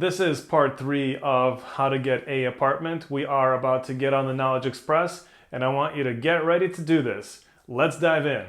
This is part 3 of how to get a apartment. We are about to get on the Knowledge Express, and I want you to get ready to do this. Let's dive in.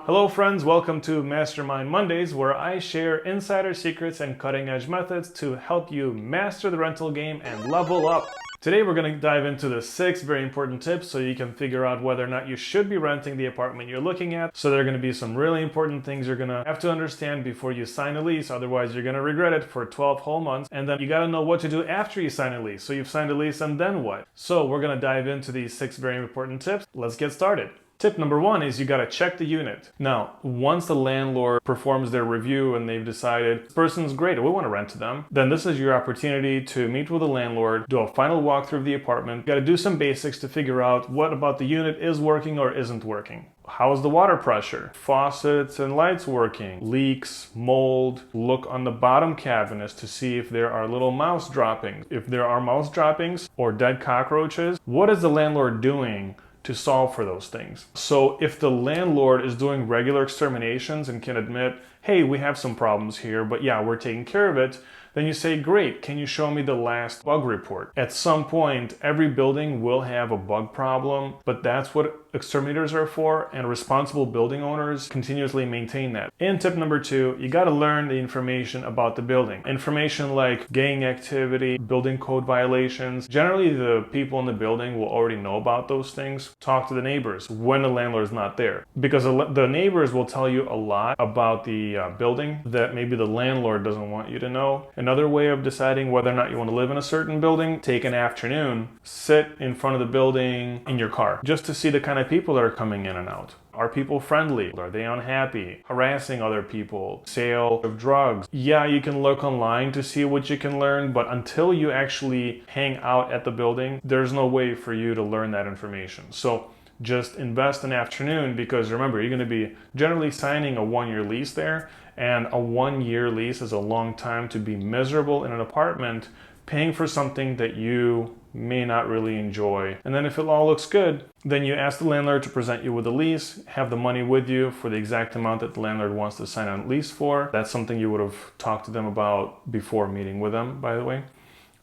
Hello friends, welcome to Mastermind Mondays, where I share insider secrets and cutting-edge methods to help you master the rental game and level up. Today we're going to dive into the 6 very important tips so you can figure out whether or not you should be renting the apartment you're looking at. So there are going to be some really important things you're going to have to understand before you sign a lease, otherwise you're going to regret it for 12 whole months. And then you got to know what to do after you sign a lease. So you've signed a lease and then what? So we're going to dive into these 6 very important tips. Let's get started. Tip number 1 is you got to check the unit. Now, once the landlord performs their review and they've decided this person's great, we want to rent to them, then this is your opportunity to meet with the landlord, do a final walkthrough of the apartment. You got to do some basics to figure out what about the unit is working or isn't working. How's the water pressure? Faucets and lights working? Leaks, mold. Look on the bottom cabinets to see if there are little mouse droppings. If there are mouse droppings or dead cockroaches, what is the landlord doing to solve for those things? So if the landlord is doing regular exterminations and can admit, hey, we have some problems here, but yeah, we're taking care of it, then you say, great, can you show me the last bug report? At some point, every building will have a bug problem, but that's what exterminators are for, and responsible building owners continuously maintain that. And tip number 2, you got to learn the information about the building. Information like gang activity, building code violations. Generally, the people in the building will already know about those things. Talk to the neighbors when the landlord is not there, because the neighbors will tell you a lot about the building that maybe the landlord doesn't want you to know. Another way of deciding whether or not you want to live in a certain building, take an afternoon, sit in front of the building in your car, just to see the kind of people that are coming in and out. Are people friendly? Are they unhappy? Harassing other people? Sale of drugs? Yeah, you can look online to see what you can learn, but until you actually hang out at the building, there's no way for you to learn that information. So just invest an afternoon, because remember, you're going to be generally signing a 1-year lease there, and a 1-year lease is a long time to be miserable in an apartment paying for something that you may not really enjoy. And then if it all looks good, then you ask the landlord to present you with a lease, have the money with you for the exact amount that the landlord wants to sign a lease for. That's something you would have talked to them about before meeting with them, by the way.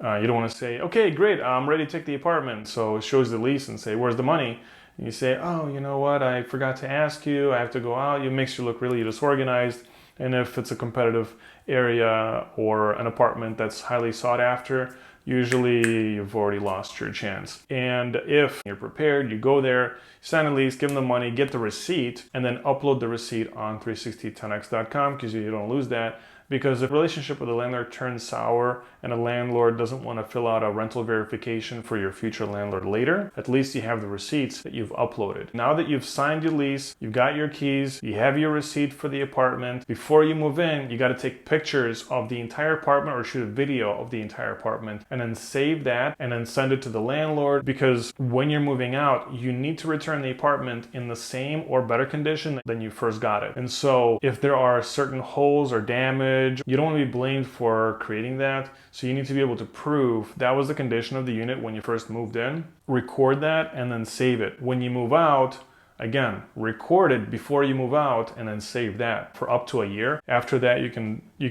You don't want to say, okay, great, I'm ready to take the apartment. So it shows the lease and say, where's the money? And you say, oh, you know what, I forgot to ask you, I have to go out. It makes you look really disorganized. And if it's a competitive area or an apartment that's highly sought after, usually you've already lost your chance. And if you're prepared, you go there, sign a lease, give them the money, get the receipt, and then upload the receipt on 36010x.com, because you don't lose that. Because if the relationship with the landlord turns sour and a landlord doesn't want to fill out a rental verification for your future landlord later, at least you have the receipts that you've uploaded. Now that you've signed your lease, you've got your keys, you have your receipt for the apartment, before you move in, you got to take pictures of the entire apartment or shoot a video of the entire apartment, and then save that and then send it to the landlord, because when you're moving out, you need to return the apartment in the same or better condition than you first got it. And so if there are certain holes or damage, you don't want to be blamed for creating that. So you need to be able to prove that was the condition of the unit when you first moved in. Record that and then save it. When you move out, again, record it before you move out and then save that for up to a year. After that, you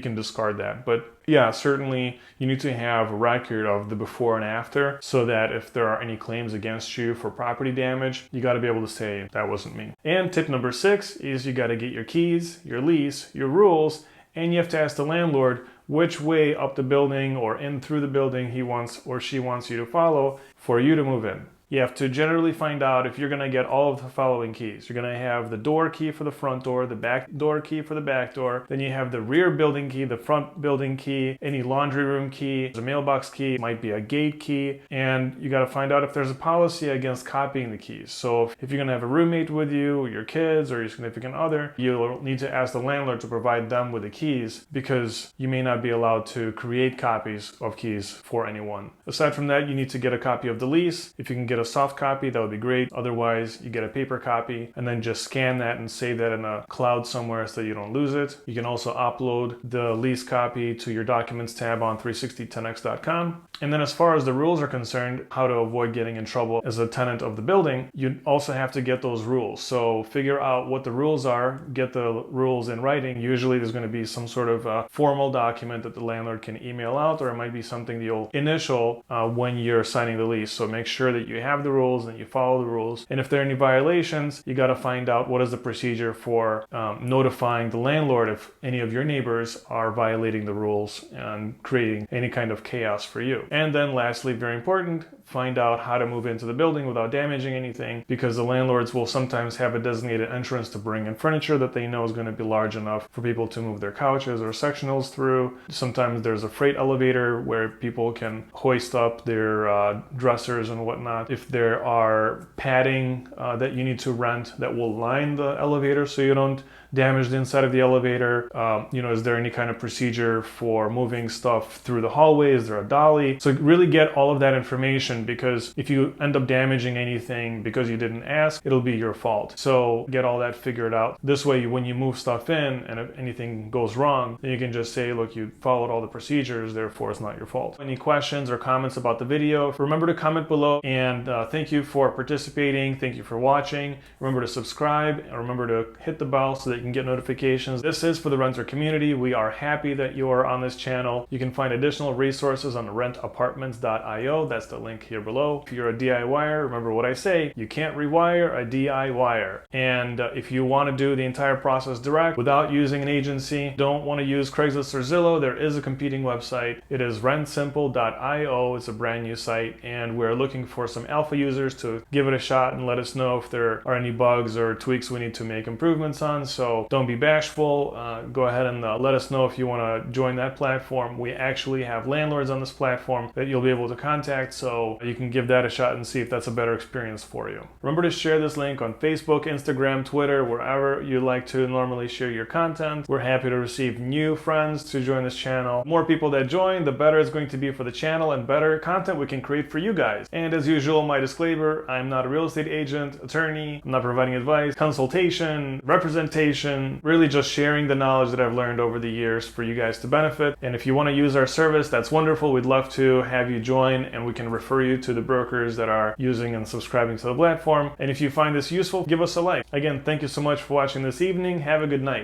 can discard that. But yeah, certainly you need to have a record of the before and after, so that if there are any claims against you for property damage, you got to be able to say that wasn't me. And tip number 6 is you got to get your keys, your lease, your rules, and you have to ask the landlord which way up the building or in through the building he wants or she wants you to follow for you to move in. You have to generally find out if you're going to get all of the following keys. You're going to have the door key for the front door, the back door key for the back door. Then you have the rear building key, the front building key, any laundry room key, a mailbox key, might be a gate key. And you got to find out if there's a policy against copying the keys. So if you're going to have a roommate with you, your kids, or your significant other, you'll need to ask the landlord to provide them with the keys, because you may not be allowed to create copies of keys for anyone. Aside from that, you need to get a copy of the lease. If you can get get a soft copy, that would be great. Otherwise, you get a paper copy and then just scan that and save that in a cloud somewhere so that you don't lose it. You can also upload the lease copy to your documents tab on 36010x.com. And then as far as the rules are concerned, how to avoid getting in trouble as a tenant of the building, you also have to get those rules. So figure out what the rules are, get the rules in writing. Usually there's going to be some sort of a formal document that the landlord can email out, or it might be something that you'll initial when you're signing the lease. So make sure that you have the rules and you follow the rules. And if there are any violations, you got to find out what is the procedure for notifying the landlord if any of your neighbors are violating the rules and creating any kind of chaos for you. And then lastly, very important, find out how to move into the building without damaging anything, because the landlords will sometimes have a designated entrance to bring in furniture that they know is going to be large enough for people to move their couches or sectionals through. Sometimes there's a freight elevator where people can hoist up their dressers and whatnot. If there are padding that you need to rent that will line the elevator so you don't damage the inside of the elevator, is there any kind of procedure for moving stuff through the hallway? Is there a dolly? So really get all of that information, because if you end up damaging anything because you didn't ask, it'll be your fault. So get all that figured out. This way, when you move stuff in and if anything goes wrong, then you can just say, look, you followed all the procedures, therefore it's not your fault. Any questions or comments about the video, remember to comment below. And thank you for participating. Thank you for watching. Remember to subscribe and remember to hit the bell so that you can get notifications. This is for the renter community. We are happy that you are on this channel. You can find additional resources on rentapartments.io. That's the link here below. If you're a DIYer, remember what I say, you can't rewire a DIYer. And if you want to do the entire process direct without using an agency, don't want to use Craigslist or Zillow, there is a competing website. It is rentsimple.io. It's a brand new site, and we're looking for some alpha users to give it a shot and let us know if there are any bugs or tweaks we need to make improvements on. So don't be bashful. Go ahead and let us know if you want to join that platform. We actually have landlords on this platform that you'll be able to contact, so you can give that a shot and see if that's a better experience for you. Remember to share this link on Facebook, Instagram, Twitter, wherever you like to normally share your content. We're happy to receive new friends to join this channel. The more people that join, the better it's going to be for the channel and better content we can create for you guys. And as usual, my disclaimer, I'm not a real estate agent, attorney. I'm not providing advice, consultation, representation, really just sharing the knowledge that I've learned over the years for you guys to benefit. And if you want to use our service, that's wonderful. We'd love to have you join, and we can refer you to the brokers that are using and subscribing to the platform. And if you find this useful, give us a like. Again, thank you so much for watching this evening. Have a good night.